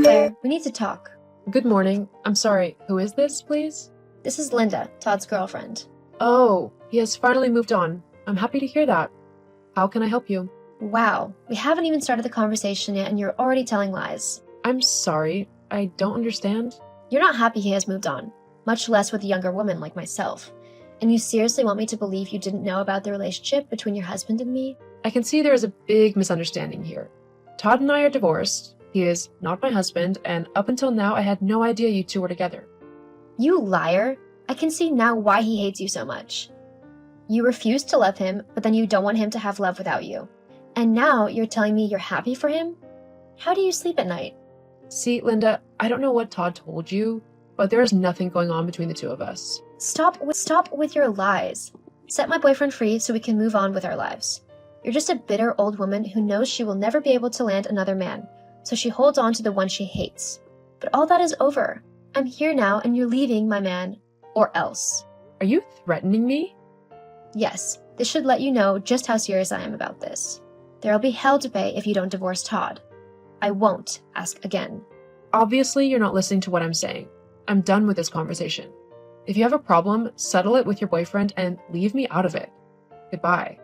Claire, we need to talk. Good morning. I'm sorry, who is this, please? This is Linda, Todd's girlfriend. Oh, he has finally moved on. I'm happy to hear that. How can I help you? Wow, we haven't even started the conversation yet and you're already telling lies. I'm sorry, I don't understand. You're not happy he has moved on, much less with a younger woman like myself. And you seriously want me to believe you didn't know about the relationship between your husband and me? I can see there is a big misunderstanding here. Todd and I are divorced. He is not my husband, and up until now I had no idea you two were together. You liar! I can see now why he hates you so much. You refuse to love him, but then you don't want him to have love without you. And now you're telling me you're happy for him? How do you sleep at night? See, Linda, I don't know what Todd told you, but there is nothing going on between the two of us. Stop with your lies. Set my boyfriend free so we can move on with our lives. You're just a bitter old woman who knows she will never be able to land another man, so she holds on to the one she hates. But all that is over. I'm here now and you're leaving my man, or else. Are you threatening me? Yes, this should let you know just how serious I am about this. There'll be hell to pay if you don't divorce Todd. I won't ask again. Obviously, you're not listening to what I'm saying. I'm done with this conversation. If you have a problem, settle it with your boyfriend and leave me out of it. Goodbye.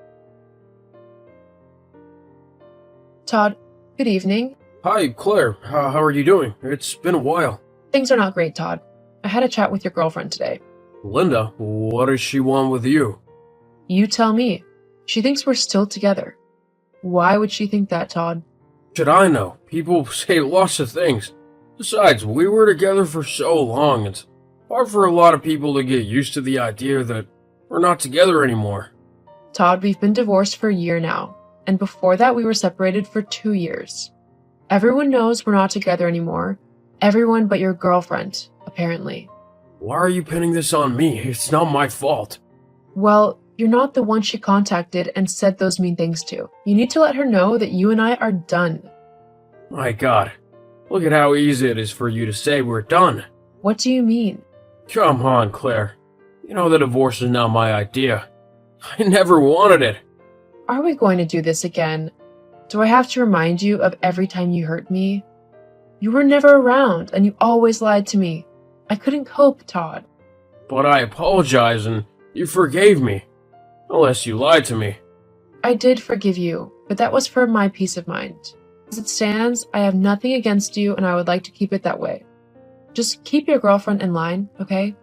Todd, good evening. Hi, Claire. How are you doing? It's been a while. Things are not great, Todd. I had a chat with your girlfriend today. Linda, what does she want with you? You tell me. She thinks we're still together. Why would she think that, Todd? Should I know? People say lots of things. Besides, we were together for so long, it's hard for a lot of people to get used to the idea that we're not together anymore. Todd, we've been divorced for a year now, and before that we were separated for 2 years. Everyone knows we're not together anymore. Everyone but your girlfriend, apparently. Why are you pinning this on me? It's not my fault. Well, you're not the one she contacted and said those mean things to. You need to let her know that you and I are done. My God. Look at how easy it is for you to say we're done. What do you mean? Come on, Claire. You know the divorce is not my idea. I never wanted it. Are we going to do this again? Do I have to remind you of every time you hurt me? You were never around, and you always lied to me. I couldn't cope, Todd. But I apologize and you forgave me. Unless you lied to me. I did forgive you, but that was for my peace of mind. As it stands, I have nothing against you and I would like to keep it that way. Just keep your girlfriend in line, okay?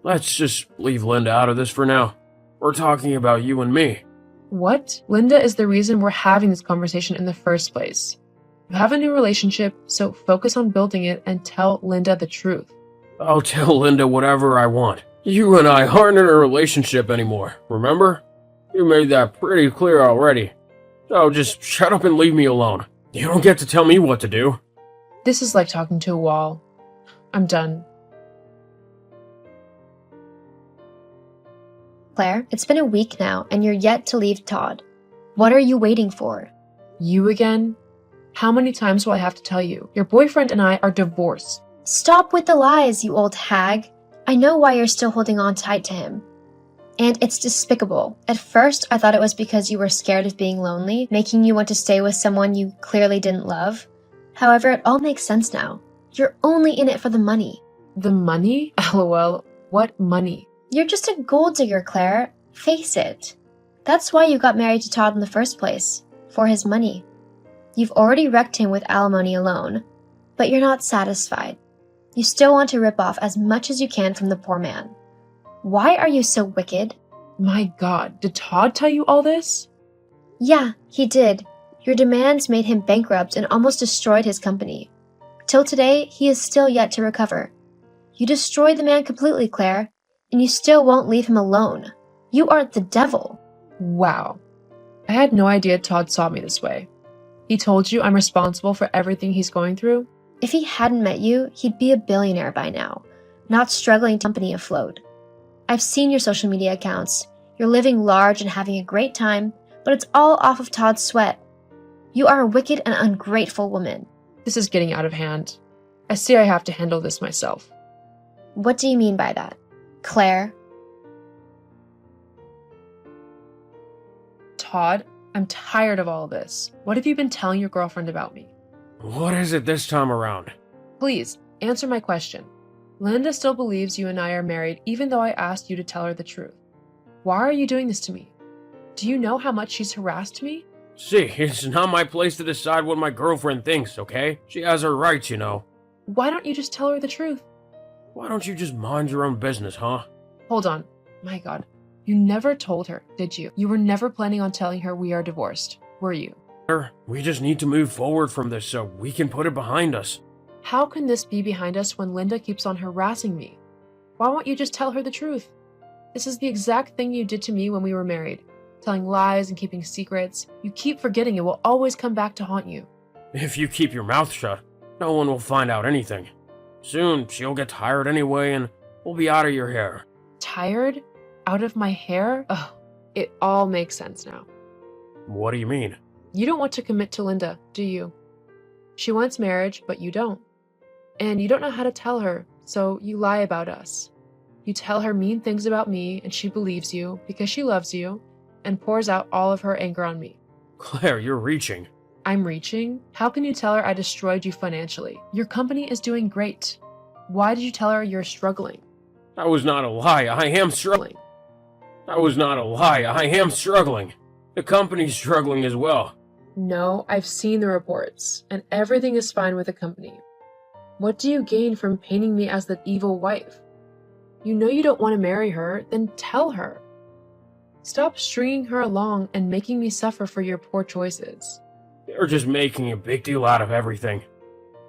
Let's just leave Linda out of this for now. We're talking about you and me. What? Linda is the reason we're having this conversation in the first place. You have a new relationship, so focus on building it and tell Linda the truth. I'll tell Linda whatever I want. You and I aren't in a relationship anymore, remember? You made that pretty clear already. So just shut up and leave me alone. You don't get to tell me what to do. This is like talking to a wall. I'm done. Claire, it's been a week now and you're yet to leave Todd. What are you waiting for? You again? How many times will I have to tell you? Your boyfriend and I are divorced. Stop with the lies, you old hag. I know why you're still holding on tight to him. And it's despicable. At first, I thought it was because you were scared of being lonely, making you want to stay with someone you clearly didn't love. However, it all makes sense now. You're only in it for the money. The money? LOL. What money? You're just a gold digger, Claire. Face it. That's why you got married to Todd in the first place. For his money. You've already wrecked him with alimony alone. But you're not satisfied. You still want to rip off as much as you can from the poor man. Why are you so wicked? My God, did Todd tell you all this? Yeah, he did. Your demands made him bankrupt and almost destroyed his company. Till today, he is still yet to recover. You destroyed the man completely, Claire, and you still won't leave him alone. You are the devil. Wow. I had no idea Todd saw me this way. He told you I'm responsible for everything he's going through? If he hadn't met you, he'd be a billionaire by now, not struggling to keep the company afloat. I've seen your social media accounts. You're living large and having a great time, but it's all off of Todd's sweat. You are a wicked and ungrateful woman. This is getting out of hand. I see I have to handle this myself. What do you mean by that? Claire? Todd, I'm tired of all this. What have you been telling your girlfriend about me? What is it this time around? Please, answer my question. Linda still believes you and I are married even though I asked you to tell her the truth. Why are you doing this to me? Do you know how much she's harassed me? See, it's not my place to decide what my girlfriend thinks, okay? She has her rights, you know. Why don't you just tell her the truth? Why don't you just mind your own business, huh? Hold on. My God. You never told her, did you? You were never planning on telling her we are divorced, were you? We just need to move forward from this so we can put it behind us. How can this be behind us when Linda keeps on harassing me? Why won't you just tell her the truth? This is the exact thing you did to me when we were married. Telling lies and keeping secrets. You keep forgetting it will always come back to haunt you. If you keep your mouth shut, no one will find out anything. Soon, she'll get tired anyway and we'll be out of your hair. Tired? Out of my hair? Ugh, it all makes sense now. What do you mean? You don't want to commit to Linda, do you? She wants marriage, but you don't. And you don't know how to tell her, so you lie about us. You tell her mean things about me, and she believes you because she loves you, and pours out all of her anger on me. Claire, you're reaching. I'm reaching? How can you tell her I destroyed you financially? Your company is doing great. Why did you tell her you're struggling? That was not a lie. I am struggling. That was not a lie. I am struggling. The company's struggling as well. No, I've seen the reports, and everything is fine with the company. What do you gain from painting me as the evil wife? You know you don't want to marry her, then tell her. Stop stringing her along and making me suffer for your poor choices. You're just making a big deal out of everything.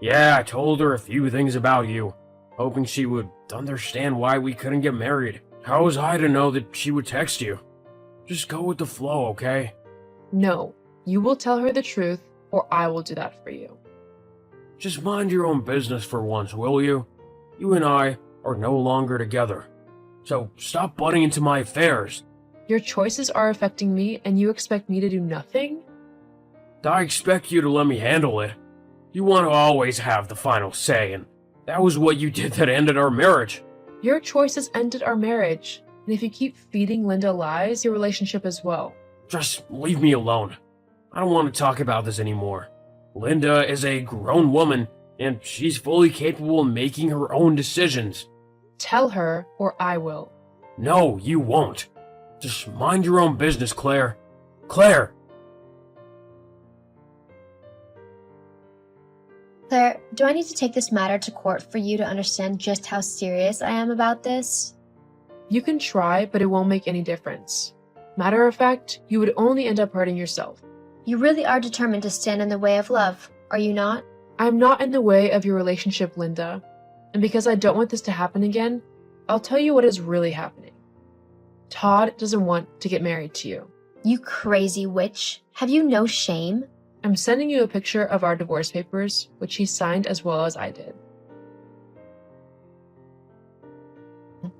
Yeah, I told her a few things about you, hoping she would understand why we couldn't get married. How was I to know that she would text you? Just go with the flow, okay? No, you will tell her the truth, or I will do that for you. Just mind your own business for once, will you? You and I are no longer together. So stop butting into my affairs. Your choices are affecting me, and you expect me to do nothing? I expect you to let me handle it. You want to always have the final say, and that was what you did that ended our marriage. Your choices ended our marriage, and if you keep feeding Linda lies, your relationship as well. Just leave me alone. I don't want to talk about this anymore. Linda is a grown woman, and she's fully capable of making her own decisions. Tell her, or I will. No, you won't. Just mind your own business, Claire. Claire! Claire, do I need to take this matter to court for you to understand just how serious I am about this? You can try, but it won't make any difference. Matter of fact, you would only end up hurting yourself. You really are determined to stand in the way of love, are you not? I'm not in the way of your relationship, Linda. And because I don't want this to happen again, I'll tell you what is really happening. Todd doesn't want to get married to you. You crazy witch. Have you no shame? I'm sending you a picture of our divorce papers, which he signed as well as I did.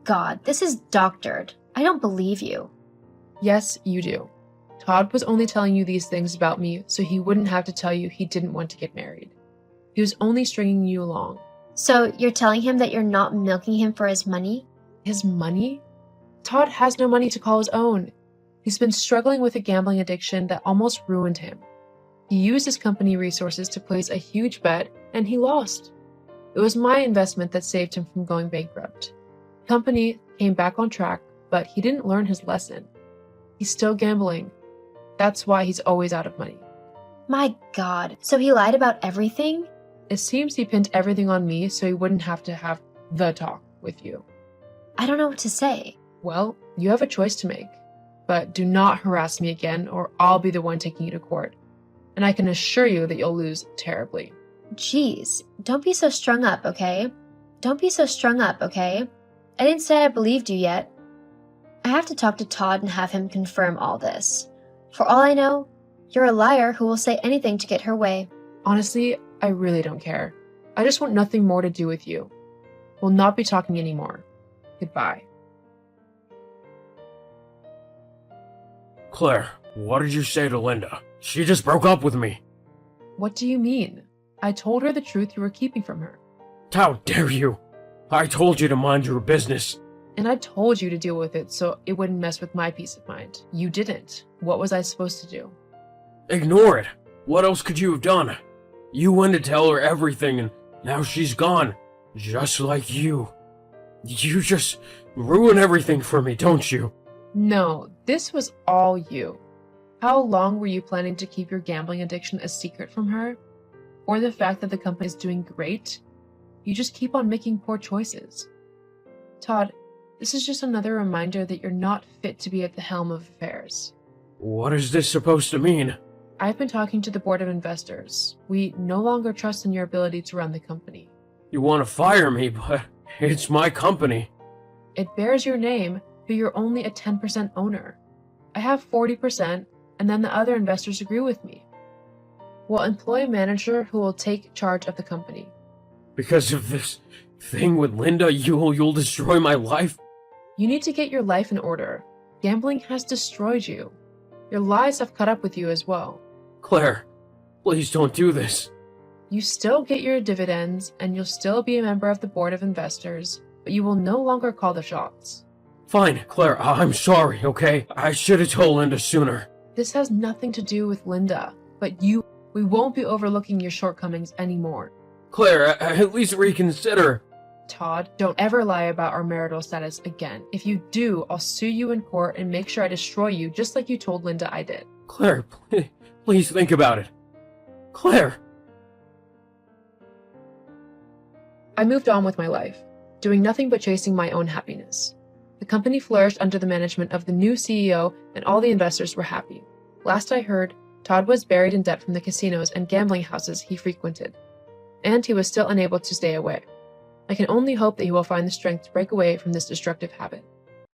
God, this is doctored. I don't believe you. Yes, you do. Todd was only telling you these things about me so he wouldn't have to tell you he didn't want to get married. He was only stringing you along. So you're telling him that you're not milking him for his money? His money? Todd has no money to call his own. He's been struggling with a gambling addiction that almost ruined him. He used his company resources to place a huge bet, and he lost. It was my investment that saved him from going bankrupt. The company came back on track, but he didn't learn his lesson. He's still gambling. That's why he's always out of money. My God, so he lied about everything? It seems he pinned everything on me so he wouldn't have to have the talk with you. I don't know what to say. Well, you have a choice to make. But do not harass me again or I'll be the one taking you to court. And I can assure you that you'll lose terribly. Jeez, don't be so strung up, okay? Don't be so strung up, okay? I didn't say I believed you yet. I have to talk to Todd and have him confirm all this. For all I know, you're a liar who will say anything to get her way. Honestly, I really don't care. I just want nothing more to do with you. We'll not be talking anymore. Goodbye. Claire, what did you say to Linda? She just broke up with me. What do you mean? I told her the truth you were keeping from her. How dare you? I told you to mind your business. And I told you to deal with it so it wouldn't mess with my peace of mind. You didn't. What was I supposed to do? Ignore it. What else could you have done? You went to tell her everything, and Now she's gone, just like you. You just ruin everything for me, don't you? No, this was all you. How long were you planning to keep your gambling addiction a secret from her? Or the fact that the company is doing great? You just keep on making poor choices. Todd, this is just another reminder that you're not fit to be at the helm of affairs. What is this supposed to mean? I've been talking to the board of investors. We no longer trust in your ability to run the company. You want to fire me, but it's my company. It bears your name, but you're only a 10% owner. I have 40%, and then the other investors agree with me. We'll employ a manager who will take charge of the company. Because of this thing with Linda, you'll destroy my life? You need to get your life in order. Gambling has destroyed you. Your lies have caught up with you as well. Claire, please don't do this. You still get your dividends, and you'll still be a member of the board of investors, but you will no longer call the shots. Fine, Claire, I'm sorry, okay? I should have told Linda sooner. This has nothing to do with Linda, but you. We won't be overlooking your shortcomings anymore. Claire, at least reconsider. Todd, don't ever lie about our marital status again. If you do, I'll sue you in court and make sure I destroy you just like you told Linda I did. Claire, please think about it. Claire! I moved on with my life, doing nothing but chasing my own happiness. The company flourished under the management of the new CEO, and all the investors were happy. Last I heard, Todd was buried in debt from the casinos and gambling houses he frequented, and he was still unable to stay away. I can only hope that he will find the strength to break away from this destructive habit.